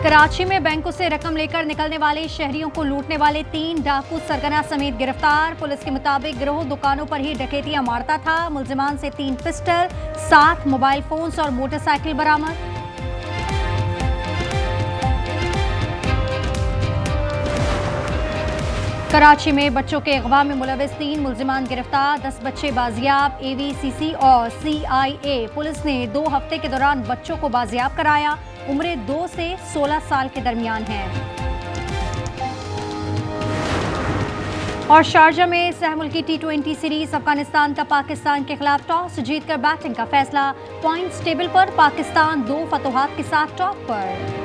कराची में बैंकों से रकम लेकर निकलने वाले शहरियों को लूटने वाले 3 डाकू सरगना समेत गिरफ्तार। पुलिस के मुताबिक गिरोह दुकानों पर ही डकैतियां मारता था। मुलजिमान से 3 पिस्टल, 7 मोबाइल फोन्स और मोटरसाइकिल बरामद। कराची में बच्चों के अगवा में मुलविस 3 मुलजिमान गिरफ्तार, 10 बच्चे बाजियाब। AVCC और CIA पुलिस ने 2 हफ्ते के दौरान बच्चों को बाजियाब कराया। उम्रें 2 से 16 साल के दरमियान है। और शारजा में सहमुल्की T20 सीरीज, अफगानिस्तान का पाकिस्तान के खिलाफ टॉस जीतकर बैटिंग का फैसला। पॉइंट्स टेबल पर पाकिस्तान 2 फतोहात के साथ टॉप पर।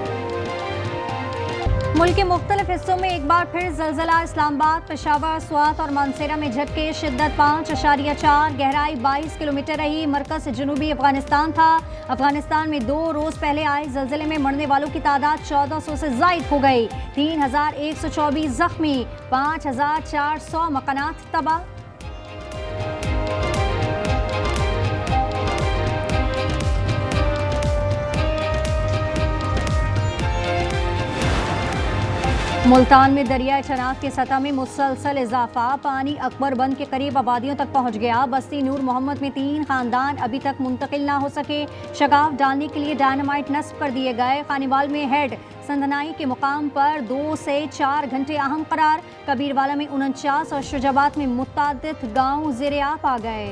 मुल्क के मुख्तलिफ हिस्सों में एक बार फिर जलजला। इस्लामाबाद, पेशावर, स्वात और मानसेरा में झटके, शिद्दत 5.4, गहराई 22 किलोमीटर रही। मरकज जनूबी अफगानिस्तान था। अफगानिस्तान में 2 रोज पहले आए जलजले में मरने वालों की तादाद 1400 से जायद हो गई। 3124 जख्मी, 5400 मकानात तबाह। मुल्तान में दरियाए चनाब की सतह में मुसलसल इजाफा। पानी अकबर बंद के करीब आबादियों तक पहुंच गया। बस्ती नूर मोहम्मद में 3 खानदान अभी तक मुंतकिल ना हो सके। शगाफ डालने के लिए डायनामाइट नस्ब कर दिए गए। खानीवाल में हेड संदनाई के मुकाम पर 2 से 4 घंटे अहम करार। कबीरवाला में 49 और शुजाबाद में मुतादिद गाँव ज़ेर-ए-आब आ गए।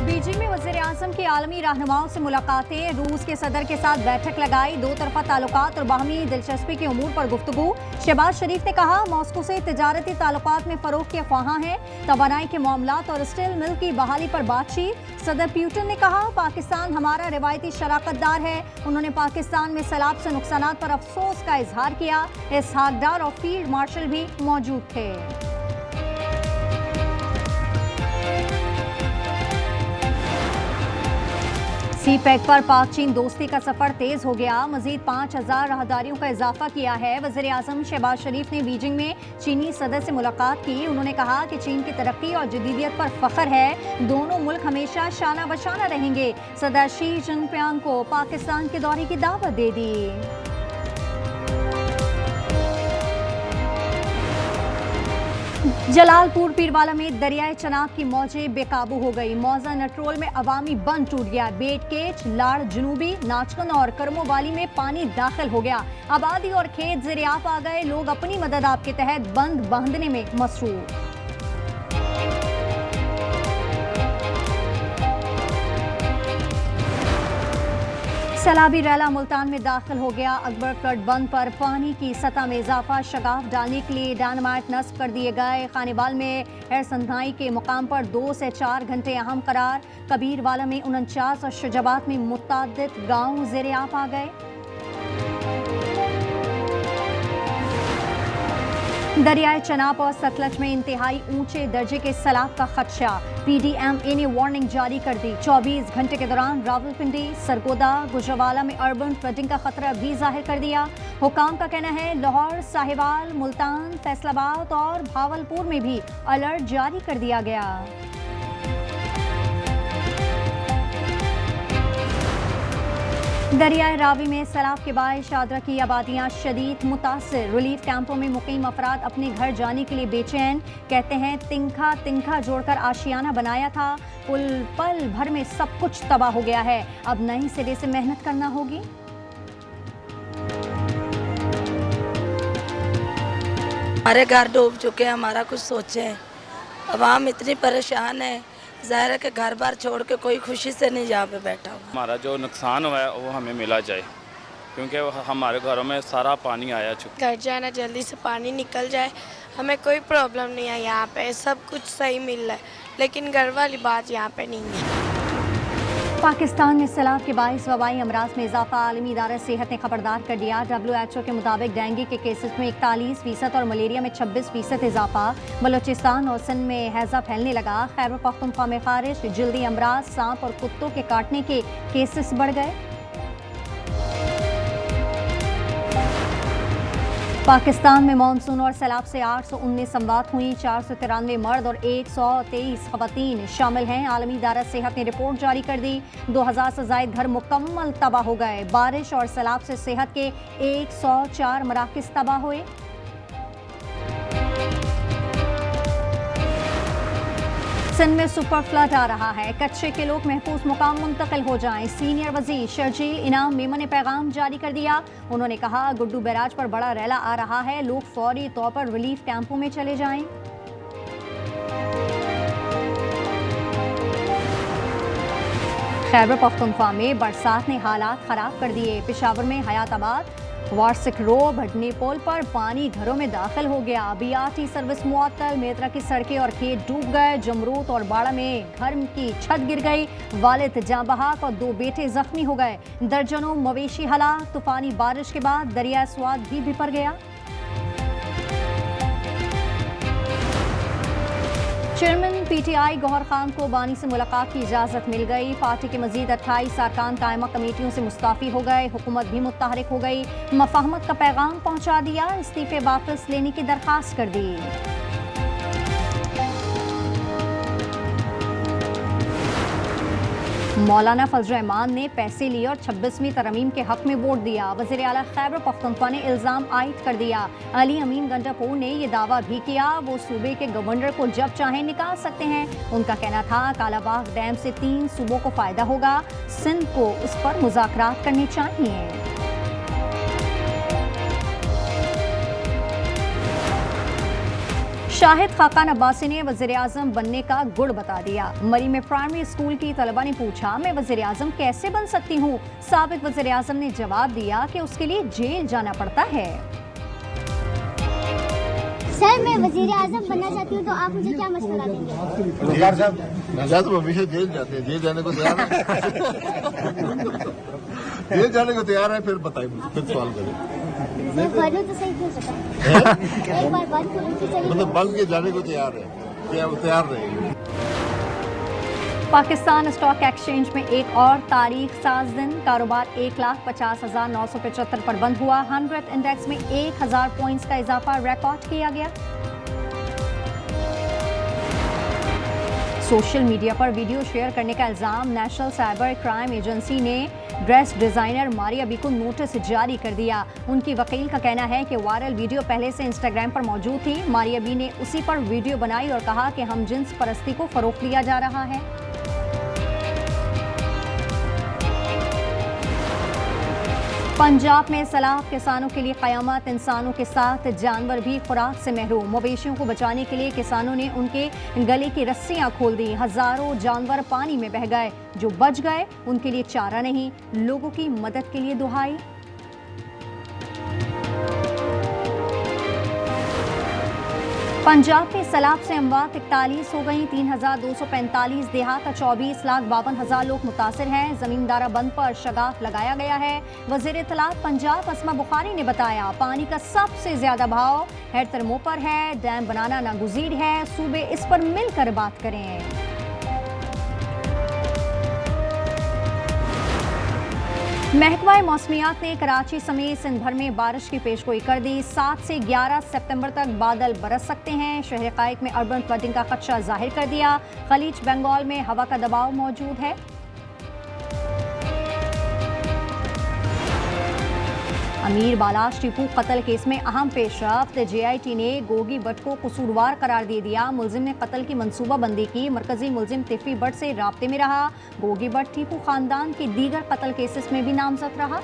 बीजिंग में वज़ीर-ए-आज़म की आलमी रहनुमाओं से मुलाकातें। रूस के सदर के साथ बैठक लगाई। 2 तरफ़ा ताल्लुकात और बाहमी दिलचस्पी के उमूर पर गुफ्तगू। शहबाज शरीफ ने कहा, मॉस्को से तिजारती ताल्लुकात में फ़रोग़ के ख्वाहां हैं। तवानाई के मामलात और स्टील मिल की बहाली पर बातचीत। सदर पुतिन ने कहा, पाकिस्तान हमारा रिवायती शराकतदार है। उन्होंने पाकिस्तान में सैलाब से नुकसानात पर अफसोस का इजहार किया। इसहाक डार और फील्ड मार्शल भी मौजूद थे। सी-पैक पर पाक चीन दोस्ती का सफर तेज हो गया। मजीद 5000 राहदारियों का इजाफा किया है। वज़ीर-ए-आज़म शहबाज शरीफ ने बीजिंग में चीनी सदर से मुलाकात की। उन्होंने कहा कि चीन की तरक्की और जदीदियत पर फख्र है। दोनों मुल्क हमेशा शाना बशाना रहेंगे। सदर शी जिनपिंग को पाकिस्तान के दौरे की दावत दे दी। जलालपुर पीरवाला में दरियाए चनाब की मौजें बेकाबू हो गई। मौजा नटरोल में अवामी बंद टूट गया। बेटकेच, लाड़ जनूबी, नाचकन और करमोवाली में पानी दाखिल हो गया। आबादी और खेत ज़ेर-ए-आब आ गए। लोग अपनी मदद आप के तहत बंद बांधने में मसरूफ। सैलाबी रैला मुल्तान में दाखिल हो गया। अकबर फ्लड बंद पर पानी की सतह में इजाफा। शगाफ डालने के लिए डायनामाइट नस्ब कर दिए गए। खानीवाल में हेड संदनाई के मुकाम पर 2 से 4 घंटे अहम करार। कबीरवाला में 49 और शुजाबाद में मुतादिद गाँव ज़ेर-ए-आब आ गए। दरियाए चनाब और सतलज में इंतहाई ऊंचे दर्जे के सैलाब का खदशा। PDMA ने वार्निंग जारी कर दी। 24 घंटे के दौरान रावलपिंडी, सरगोदा, गुजरावाला में अर्बन फ्लडिंग का खतरा भी जाहिर कर दिया। हुकाम का कहना है लाहौर, साहिवाल, मुल्तान, फैसलाबाद और भावलपुर में भी अलर्ट जारी कर दिया गया। दरियाए रावी में सैलाब के बाद शादरा की आबादियां शदीद मुतासिर। रिलीफ कैंपों में मुकीम अफराद अपने घर जाने के लिए बेचैन। कहते हैं तिनखा तिनखा जोड़कर आशियाना बनाया था। पल भर में सब कुछ तबाह हो गया है। अब नए सिरे से मेहनत करना होगी। हमारे घर डूब चुके हैं, हमारा कुछ सोचें। अवाम इतनी परेशान है, ज़ाहिर है कि घर बार छोड़ के कोई खुशी से नहीं यहाँ पे बैठा हुआ। हमारा जो नुकसान हुआ है वो हमें मिला जाए, क्योंकि हमारे घरों में सारा पानी आया चुका। घर जाना जल्दी से पानी निकल जाए, हमें कोई प्रॉब्लम नहीं है। यहाँ पे सब कुछ सही मिल रहा है, लेकिन घर वाली बात यहाँ पे नहीं है। पाकिस्तान में सैलाब के बाइस वबाई अमराज में इजाफा। आलमी इदारा सेहत ने खबरदार कर दिया। WHO के मुताबिक डेंगू के केसेस में 41% और मलेरिया में 26% इजाफा। बलोचिस्तान और सिंध में हैजा फैलने लगा। खैबर पख्तूनख्वा में खारिश, जल्दी अमराज, सांप और कुत्तों के काटने के केसेस बढ़ गए। पाकिस्तान में मानसून और सैलाब से 819 अमवात हुई, 493 मर्द और 123 खवातीन शामिल हैं। आलमी इदारा सेहत ने रिपोर्ट जारी कर दी। 2000 से ज़ायद घर मुकम्मल तबाह हो गए। बारिश और सैलाब से सेहत के 104 मराकज़ तबाह हुए। सिंध में सुपर फ्लड आ रहा है, कच्चे के लोग महफूज मुकाम मुंतकिल हो जाएं। सीनियर वजीर शर्जील इनाम मेमन ने पैगाम जारी कर दिया। उन्होंने कहा गुड्डू बैराज पर बड़ा रैला आ रहा है, लोग फौरी तौर पर रिलीफ कैंपों में चले जाएं। खैबर पख्तूनख्वा में बरसात ने हालात खराब कर दिए। पेशावर में हयाताबाद वार्सिक रो भटनी पोल पर पानी घरों में दाखिल हो गया। बीआरटी सर्विस मुअत्तल, मेत्रा की सड़कें और खेत डूब गए। जमरूत और बाड़ा में घर की छत गिर गई। वालिद जाँ बहक और 2 बेटे जख्मी हो गए। दर्जनों मवेशी हलाक। तूफानी बारिश के बाद दरिया स्वाद भी बिपर गया। चेयरमैन पीटीआई गौहर खान को बानी से मुलाकात की इजाज़त मिल गई। पार्टी के मजीद 28 अरकान कायमा कमेटियों से मुस्ताफ़ी हो गए। हुकूमत भी मुत्तहरिक हो गई। मफाहमत का पैगाम पहुंचा दिया। इस्तीफे वापस लेने की दरख्वास्त कर दी। मौलाना फजल रहमान ने पैसे लिए और 26वीं तरमीम के हक में वोट दिया। वज़ीर आला खैबर पख्तूनख्वा ने इल्ज़ाम आयद कर दिया। अली अमीन गंडापुर ने यह दावा भी किया वो सूबे के गवर्नर को जब चाहें निकाल सकते हैं। उनका कहना था कालाबाग डैम से 3 सूबों को फ़ायदा होगा, सिंध को उस पर मुज़ाकरात करने चाहिए। शाहिद खाकान अब्बासी ने वज़ीर आज़म बनने का गुड़ बता दिया। मरी में प्राइमरी स्कूल की तलबा ने पूछा मैं वज़ीर आज़म कैसे बन सकती हूँ। साबिक वज़ीर आज़म ने जवाब दिया कि उसके लिए जेल जाना पड़ता है। सर मैं वज़ीर आज़म बनना चाहती हूँ तो आप मुझे क्या मशवरा देंगे? तो हमेशा जेल जाते हैं, जेल जाने को तैयार है। जेल जाने को तैयार है, फिर बताइए, फिर सवाल करें। बनूं तो सही क्यों सकता? एक बार बन तो सही, मतलब बन के जाने को तैयार है, क्या तैयार रहेंगे? पाकिस्तान स्टॉक एक्सचेंज में एक और तारीख साज दिन। कारोबार 1,50,975 पर बंद हुआ। 100 इंडेक्स में 1000 पॉइंट्स का इजाफा रिकॉर्ड किया गया। सोशल मीडिया पर वीडियो शेयर करने का इल्जाम। नेशनल साइबर क्राइम एजेंसी ने ड्रेस डिजाइनर मारिया बी को नोटिस जारी कर दिया। उनकी वकील का कहना है कि वायरल वीडियो पहले से इंस्टाग्राम पर मौजूद थी। मारिया बी ने उसी पर वीडियो बनाई और कहा कि हम जिन्स परस्ती को फरोख्त दिया जा रहा है। पंजाब में सैलाब किसानों के लिए क़यामत। इंसानों के साथ जानवर भी खुराक से महरूम। मवेशियों को बचाने के लिए किसानों ने उनके गले की रस्सियां खोल दी। हजारों जानवर पानी में बह गए। जो बच गए उनके लिए चारा नहीं, लोगों की मदद के लिए दुहाई। पंजाब में सैलाब से अमवात 41 हो गई। 3,245 देहात, 24,52,000 लोग मुतासिर हैं। जमींदारा बंद पर शगाफ लगाया गया है। वज़ीर इत्तलात पंजाब अस्मा बुखारी ने बताया पानी का सबसे ज्यादा भाव हैदरमो पर है। डैम बनाना नागुज़ीर है, सूबे इस पर मिलकर बात करें। महकमा मौसमियात ने कराची समेत सिंध भर में बारिश की पेशगोई कर दी। 7 से 11 सितंबर तक बादल बरस सकते हैं। शहर कायद में अर्बन फ्लडिंग का खदशा जाहिर कर दिया। खलीज बंगाल में हवा का दबाव मौजूद है। अमीर बालाश टीपू कत्ल केस में अहम पेशरफ्त। JIT ने गोगी भट्ट को कसूरवार करार दे दिया। मुलजिम ने कत्ल की मंसूबाबंदी की। मरकजी मुलजिम तिफरी भट्ट से राब्ते में रहा। गोगी भट्ट टीपू खानदान के दीगर कत्ल केसेस में भी नामजद रहा।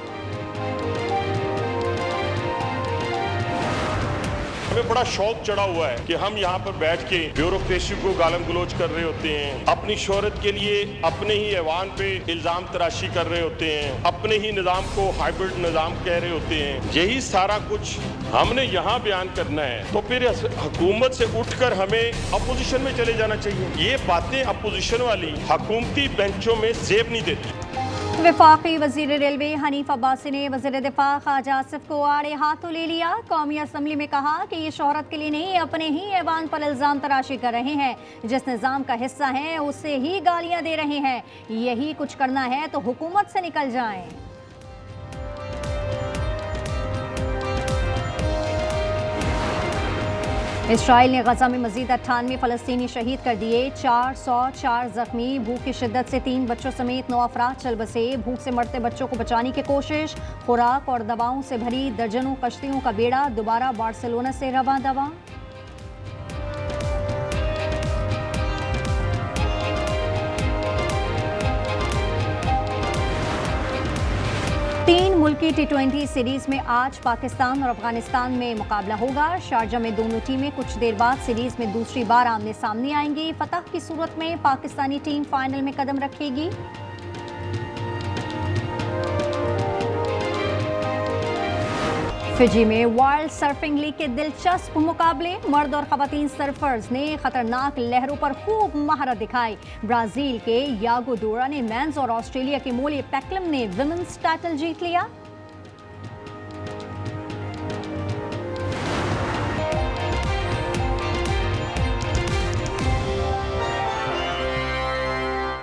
हमें बड़ा शौक चढ़ा हुआ है कि हम यहाँ पर बैठ के ब्यूरोक्रेसी को गालम गलोच कर रहे होते हैं, अपनी शोहरत के लिए अपने ही ऐवान पे इल्जाम तराशी कर रहे होते हैं, अपने ही निज़ाम को हाइब्रिड निज़ाम कह रहे होते हैं। यही सारा कुछ हमने यहाँ बयान करना है तो फिर हुकूमत से उठकर हमें अपोजिशन में चले जाना चाहिए। ये बातें अपोजिशन वाली हुकूमती बेंचों में जेब नहीं देती। वफाकी वजीर रेलवे हनीफ अब्बासी ने वजीर दिफा ख्वाजा आसिफ को आड़े हाथों ले लिया। कौमी असम्बली में कहा कि ये शोहरत के लिए नहीं, अपने ही ऐवान पर इल्जाम तराशी कर रहे हैं। जिस निज़ाम का हिस्सा हैं उससे ही गालियां दे रहे हैं। यही कुछ करना है तो हुकूमत से निकल जाएं। इसराइल ने गजा में मजीद 98 फलस्तीनी शहीद कर दिए, 404 जख्मी। भूख की शिद्दत से 3 बच्चों समेत 9 अफराद चल बसे। भूख से मरते बच्चों को बचाने की कोशिश। खुराक और दवाओं से भरी दर्जनों कश्तियों का बेड़ा दोबारा बार्सिलोना से रवां दवा। तीन मुल्की T20 सीरीज में आज पाकिस्तान और अफगानिस्तान में मुकाबला होगा। शारजा में दोनों टीमें कुछ देर बाद सीरीज में दूसरी बार आमने सामने आएंगी। फतह की सूरत में पाकिस्तानी टीम फाइनल में कदम रखेगी। फिजी में वर्ल्ड सर्फिंग लीग के दिलचस्प मुकाबले। मर्द और खवातीन सर्फर्स ने खतरनाक लहरों पर खूब महारत दिखाई। ब्राजील के यागो डोरा ने मेंस और ऑस्ट्रेलिया के मोली पैक्लम ने विमेंस टाइटल जीत लिया।